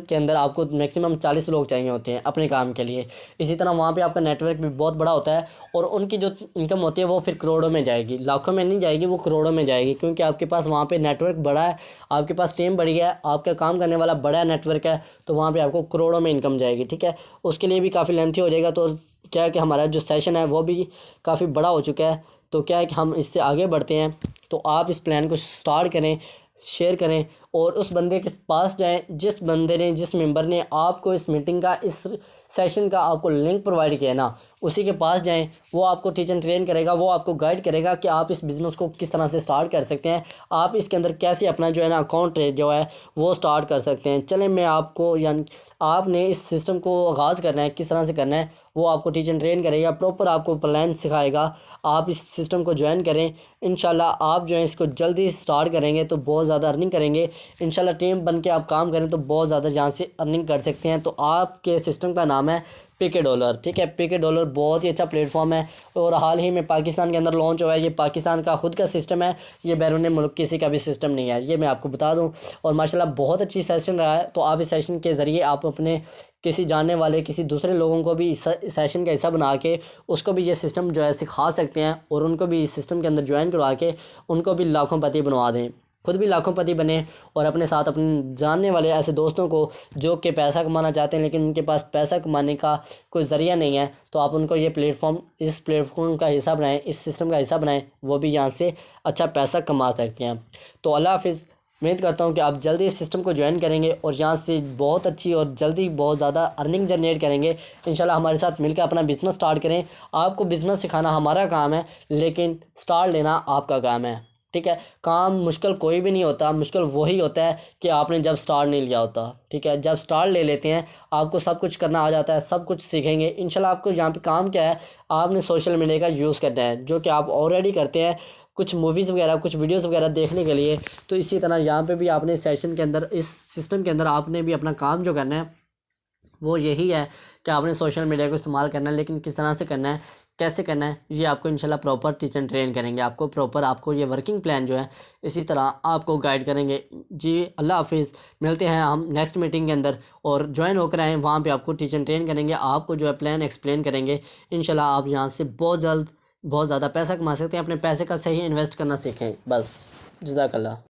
के अंदर आपको मैक्सिमम 40 लोग चाहिए होते हैं अपने काम के लिए। इसी तरह वहाँ पे आपका नेटवर्क भी बहुत बड़ा होता है और उनकी जो इनकम होती है वो फिर करोड़ों में जाएगी, लाखों में नहीं जाएगी, वो करोड़ों में जाएगी, क्योंकि आपके पास वहाँ पे नेटवर्क बड़ा है, आपके पास टीम बड़ी है, आपका काम करने वाला बड़ा नेटवर्क है, तो वहाँ पर आपको करोड़ों में इनकम जाएगी। ठीक है, उसके लिए भी काफ़ी लेंथी हो जाएगा। तो क्या है कि हमारा जो सेशन है वो भी काफ़ी बड़ा हो चुका है, तो क्या है कि हम इससे आगे बढ़ते हैं। तो आप इस प्लान को स्टार्ट करें, शेयर करें और उस बंदे के पास जाएं जिस बंदे ने, जिस मेंबर ने आपको इस मीटिंग का, इस सेशन का आपको लिंक प्रोवाइड किया ना, उसी के पास जाएं। वो आपको टीच एंड ट्रेन करेगा, वो आपको गाइड करेगा कि आप इस बिज़नेस को किस तरह से स्टार्ट कर सकते हैं, आप इसके अंदर कैसे अपना जो है ना अकाउंट जो है वो स्टार्ट कर सकते हैं। चलें मैं आपको, यानी आपने इस सिस्टम को आगाज़ करना है, किस तरह से करना है वो आपको टीच एंड ट्रेन करेगा, प्रॉपर आपको प्लान सिखाएगा। आप इस सिस्टम को ज्वाइन करें, इंशाल्लाह आप जो है इसको जल्दी स्टार्ट करेंगे तो बहुत ज़्यादा अर्निंग करेंगे। इंशाल्लाह टीम बन के आप काम करें तो बहुत ज़्यादा यहाँ से अर्निंग कर सकते हैं। तो आपके सिस्टम का नाम है PKDollar। ठीक है, PKDollar बहुत ही अच्छा प्लेटफॉर्म है और हाल ही में पाकिस्तान के अंदर लॉन्च हुआ है। ये पाकिस्तान का खुद का सिस्टम है, ये बैरून मुल्क किसी का भी सिस्टम नहीं है, ये मैं आपको बता दूं। और माशाल्लाह बहुत अच्छी सेशन रहा है। तो आप इस सेशन के ज़रिए आप अपने किसी जानने वाले, किसी दूसरे लोगों को भी सेशन का हिस्सा बना के उसको भी ये सिस्टम जो है सिखा सकते हैं और उनको भी इस सिस्टम के अंदर ज्वाइन करवा के उनको भी लाखों पति बनवा दें। खुद भी लाखोंपति बने और अपने साथ अपने जानने वाले ऐसे दोस्तों को जो कि पैसा कमाना चाहते हैं लेकिन उनके पास पैसा कमाने का कोई ज़रिया नहीं है, तो आप उनको ये प्लेटफॉर्म इस प्लेटफॉर्म का हिस्सा बनाएं, इस सिस्टम का हिस्सा बनाएं, वो भी यहाँ से अच्छा पैसा कमा सकते हैं। तो अल्लाह हाफिज़। उम्मीद करता हूँ कि आप जल्दी इस सिस्टम को ज्वाइन करेंगे और यहाँ से बहुत अच्छी और जल्दी बहुत ज़्यादा अर्निंग जनरेट करेंगे। इंशाल्लाह हमारे साथ मिलकर अपना बिज़नेस स्टार्ट करें। आपको बिज़नेस सिखाना हमारा काम है, लेकिन स्टार्ट लेना आपका काम है। ठीक है, काम मुश्किल कोई भी नहीं होता, मुश्किल वही होता है कि आपने जब स्टार्ट नहीं लिया होता। ठीक है, जब स्टार्ट ले लेते हैं आपको सब कुछ करना आ जाता है, सब कुछ सीखेंगे इंशाल्लाह। आपको यहाँ पे काम क्या है, आपने सोशल मीडिया का यूज़ करना है, जो कि आप ऑलरेडी करते हैं कुछ मूवीज़ वगैरह कुछ वीडियोस वगैरह देखने के लिए। तो इसी तरह यहाँ पे भी आपने सेशन के अंदर इस सिस्टम के अंदर आपने भी अपना काम जो करना है वो यही है कि आपने सोशल मीडिया को इस्तेमाल करना है, लेकिन किस तरह से करना है, कैसे करना है, ये आपको इंशाल्लाह प्रॉपर टीचर एंड ट्रेन करेंगे। आपको प्रॉपर आपको ये वर्किंग प्लान जो है इसी तरह आपको गाइड करेंगे। जी अल्लाह हाफिज़। मिलते हैं हम नेक्स्ट मीटिंग के अंदर और ज्वाइन होकर आएँ, वहाँ पे आपको टीचर एंड ट्रेन करेंगे, आपको जो है प्लान एक्सप्लेन करेंगे। इंशाल्लाह आप यहाँ से बहुत जल्द बहुत ज़्यादा पैसा कमा सकते हैं। अपने पैसे का सही इन्वेस्ट करना सीखें। बस जज़ाकल्लाह।